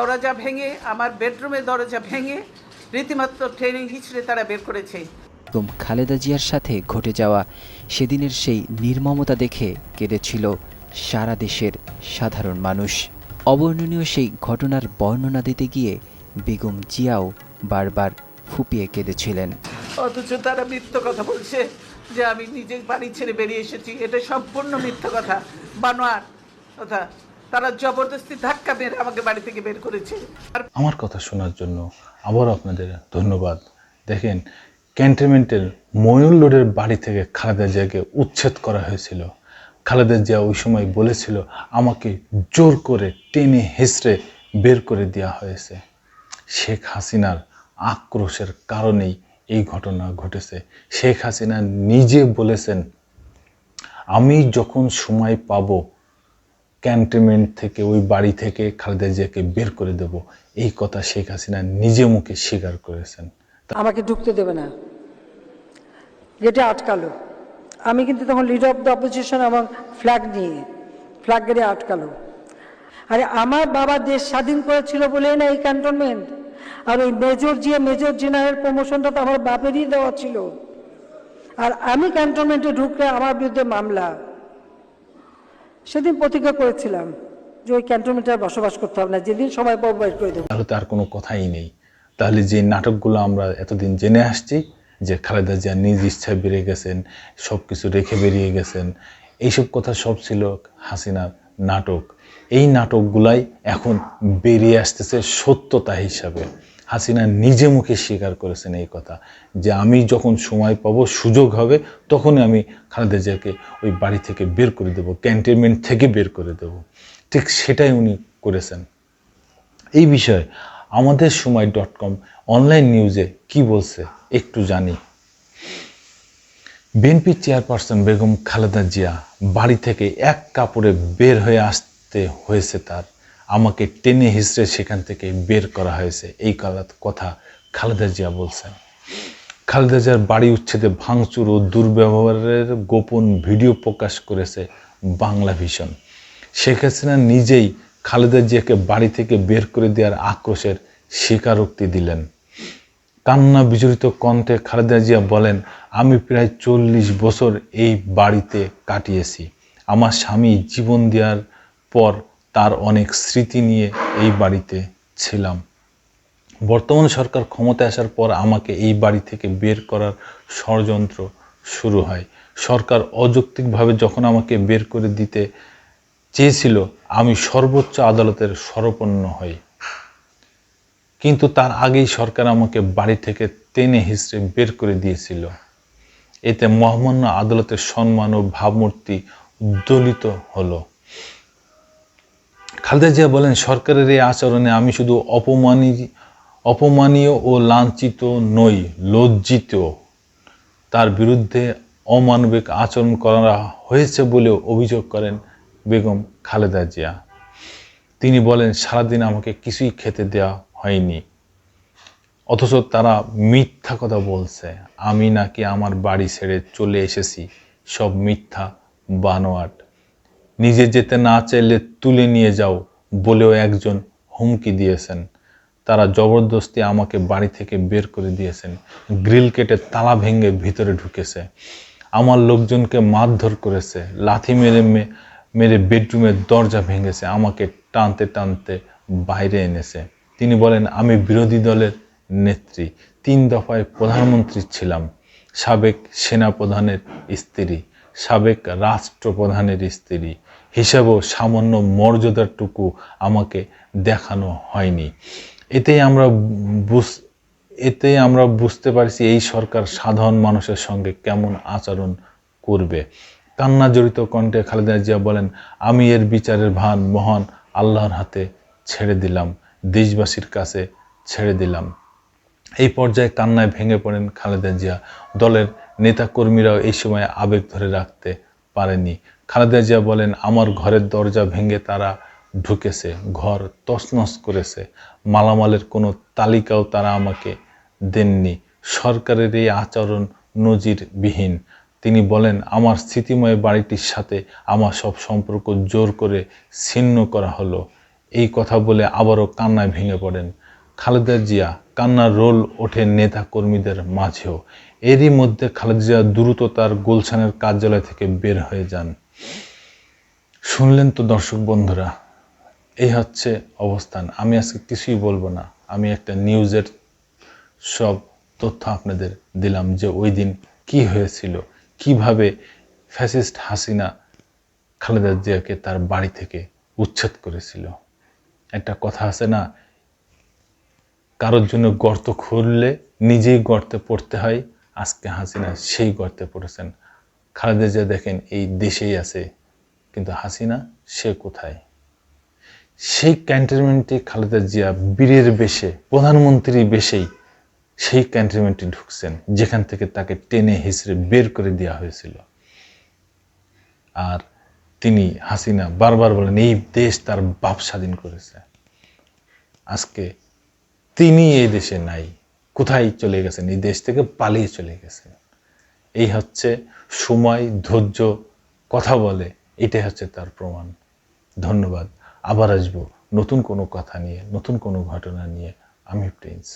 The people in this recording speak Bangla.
দরজা ভেঙে, আমার বেডরুমের দরজা ভেঙে রীতিমাত্র ট্রেনিং হিচড়ে তারা বের করেছে। বেগম খালেদা জিয়ার সাথে ঘটে যাওয়া সেদিনের সেই নির্মমতা দেখে কেঁদেছিল সারা দেশের সাধারণ মানুষ। অবর্ণনীয় সেই ঘটনার বর্ণনা দিতে গিয়ে বেগম জিয়াও বারবার ফুঁপিয়ে কেঁদেছিলেন। অথচ তারা মিথ্যা কথা বলছে যে আমি নিজে বাড়ি ছেড়ে বেরিয়ে এসেছি। এটা সম্পূর্ণ মিথ্যা কথা, বানোয়ার কথা। তারা জবরদস্তি ধাক্কা মেরে আমাকে বাড়ি থেকে বের করেছে। আমার কথা শোনার জন্য আবার আপনাদের ধন্যবাদ। দেখেন, ক্যান্টনমেন্টের ময়ূর রোডের বাড়ি থেকে খালেদা জিয়াকে উচ্ছেদ করা হয়েছিল। খালেদা জিয়া ওই সময় বলেছিল আমাকে জোর করে টেনে হেঁচড়ে বের করে দেওয়া হয়েছে। শেখ হাসিনার আক্রোশের কারণেই এই ঘটনা ঘটেছে। শেখ হাসিনা নিজে বলেছেন আমি যখন সময় পাবো ক্যান্টনমেন্ট থেকে, ওই বাড়ি থেকে খালেদা জিয়াকে বের করে দেব। এই কথা শেখ হাসিনা নিজে মুখে স্বীকার করেছেন। আমাকে ঢুকতে দেবে না, গেটে আটকালো। আমি কিন্তু তখন লিডার অফ দ্য অপোজিশন এবং ফ্ল্যাগ নিয়ে ফ্ল্যাগ গেটে আটকালো। আরে আমার বাবা দেশ স্বাধীন করেছিল বলেই না এই ক্যান্টনমেন্ট। আর ওই মেজর জেনারেল প্রমোশনটা তো আমার বাপেরই দেওয়া ছিল। আর আমি ক্যান্টনমেন্টে ঢুকলে আমার বিরুদ্ধে মামলা। সেদিন প্রতিজ্ঞা করেছিলাম যে ওই ক্যান্টনমেন্টে আর বসবাস করতে হবে না, যেদিন সময় পাবো বের করে দেবো। তাহলে তার কোনো কথাই নেই। তাহলে যে নাটকগুলো আমরা এতদিন জেনে আসছি যে খালেদা জিয়া নিজ ইচ্ছায় বেরিয়ে গেছেন, সব কিছু রেখে বেরিয়ে গেছেন, এইসব কথা সব ছিল হাসিনার নাটক। এই নাটকগুলাই এখন বেরিয়ে আসতেছে সত্যতা হিসাবে। হাসিনা নিজে মুখে স্বীকার করেছেন এই কথা যে আমি যখন সময় পাবো, সুযোগ হবে, তখনই আমি খালেদা জিয়াকে ওই বাড়ি থেকে বের করে দেব, ক্যান্টনমেন্ট থেকে বের করে দেব। ঠিক সেটাই উনি করেছেন। এই বিষয়ে আমাদের সময়.com অনলাইন নিউজে কি বলছে একটু জানি। বিএনপি চেয়ারপারসন বেগম খালেদা জিয়া বাড়ি থেকে এক কাপড়ে বের হয়ে আসতে হয়েছে তার। আমাকে টেনে হিঁচড়ে সেখান থেকে বের করা হয়েছে, এই কথা খালেদা জিয়া বলছেন। খালেদা জিয়ার বাড়ি উচ্ছেদে ভাঙচুর ও দুর্ব্যবহারের গোপন ভিডিও প্রকাশ করেছে বাংলাভিশন। শেখ হাসিনা নিজেই খালেদা জিয়াকে বাড়ি থেকে বের করে দেওয়ার আক্রোশের স্বীকারোক্তি দিলেন। কান্না বিজড়িত কণ্ঠে খালেদা জিয়া বলেন আমি প্রায় 40 বছর এই বাড়িতে কাটিয়েছি। আমার স্বামী জীবন দেওয়ার পর তার অনেক স্মৃতি নিয়ে এই বাড়িতে ছিলাম। বর্তমান সরকার ক্ষমতায় আসার পর আমাকে এই বাড়ি থেকে বের করার ষড়যন্ত্র শুরু হয়। সরকার অযৌক্তিকভাবে যখন আমাকে বের করে দিতে চেয়েছিল, আমি সর্বোচ্চ আদালতের শরণাপন্ন হই। কিন্তু তার আগেই সরকার আমাকে বাড়ি থেকে টেনে হিঁচড়ে বের করে দিয়েছিল। এতে মহামান্য আদালতের সম্মান ও ভাবমূর্তি উদ্দোলিত হলো। খালেদা জিয়া বলেন সরকারের এই আচরণে আমি শুধু অপমানীয় ও লাঞ্ছিত নই, লজ্জিত। তার বিরুদ্ধে অমানবিক আচরণ করা হয়েছে বলেও অভিযোগ করেন বেগম খালেদা জিয়া। তিনি বলেন সারাদিন আমাকে কিছুই খেতে দেওয়া হয়নি, অথচ তারা মিথ্যা কথা বলছে। আমি নাকি আমার বাড়ি ছেড়ে চলে এসেছি, সব মিথ্যা, বানোয়াট। নিজে যেতে না চাইলে তুলে নিয়ে যাও বলেও একজন হুমকি দিয়েছেন। তারা জবরদস্তি আমাকে বাড়ি থেকে বের করে দিয়েছেন। গ্রিল কেটে তালা ভেঙে ভিতরে ঢুকেছে। আমার লোকজনকে মারধর করেছে, লাথি মেরে বেডরুমের দরজা ভেঙেছে, আমাকে টানতে টানতে বাইরে এনেছে। তিনি বলেন আমি বিরোধী দলের নেত্রী, 3 দফায় প্রধানমন্ত্রী ছিলাম, সাবেক সেনাপ্রধানের স্ত্রী, সাবেক রাষ্ট্রপ্রধানের স্ত্রী হিসাবেও সামান্য মর্যাদাটুকু আমাকে দেখানো হয়নি। এতেই আমরা বুঝতে পারছি এই সরকার সাধারণ মানুষের সঙ্গে কেমন আচরণ করবে। কান্না জড়িত কণ্ঠে খালেদা জিয়া বলেন আমি এর বিচারের ভার মহান আল্লাহর হাতে ছেড়ে দিলাম, দেশবাসীর কাছে ছেড়ে দিলাম। এই পর্যায়ে কান্নায় ভেঙে পড়েন খালেদা জিয়া। দলের নেতাকর্মীরাও এই সময় আবেগ ধরে রাখতে পারেনি। খালেদা জিয়া বলেন আমার ঘরের দরজা ভেঙে তারা ঢুকেছে, ঘর তছনছ করেছে, মালামালের কোনো তালিকাও তারা আমাকে দেননি। সরকারের এই আচরণ নজিরবিহীন। তিনি বলেন আমার স্মৃতিময় বাড়িটির সাথে আমার সব সম্পর্ক জোর করে ছিন্ন করা হলো। এই কথা বলে আবারও কান্নায় ভেঙে পড়েন। খালেদা জিয়া কান্নার রোল ওঠে নেতা কর্মীদের মাঝেও। এরই মধ্যে খালেদা জিয়া দ্রুত তার গুলশানের কার্যালয় থেকে বের হয়ে যান। শুনলেন তো দর্শক বন্ধুরা, এই হচ্ছে অবস্থান। আমি আজকে কিছুই বলবো না, আমি একটা নিউজের সব তথ্য আপনাদের দিলাম যে ওই দিন কি হয়েছিল, কিভাবে ফ্যাসিস্ট হাসিনা খালেদা জিয়াকে তার বাড়ি থেকে উচ্ছেদ করেছিল। একটা কথা আছে না, কারোর জন্য গর্ত খুঁড়লে নিজেই গর্তে পড়তে হয়। আজকে হাসিনা সেই গর্তে পড়েছেন। খালেদা জিয়া দেখেন এই দেশেই আছে, কিন্তু হাসিনা সে কোথায়? সেই ক্যান্টনমেন্টে খালেদা জিয়া বীরের বেশে, প্রধানমন্ত্রী বেশেই সেই ক্যান্টনমেন্টে ঢুকছেন, যেখান থেকে তাকে টেনে হিঁচড়ে বের করে দেওয়া হয়েছিল। আর তিনি হাসিনা বারবার বলেন এই দেশ তার বাপ স্বাধীন করেছে। আজকে তিনি এই দেশে নাই, কোথায় চলে গেছেন? এই দেশ থেকে পালিয়ে চলে গেছেন। এই হচ্ছে সময়, ধৈর্য কথা বলে, এটাই হচ্ছে তার প্রমাণ। ধন্যবাদ। আবার আসবো নতুন কোনো কথা নিয়ে, নতুন কোনো ঘটনা নিয়ে। আমি প্রিন্স।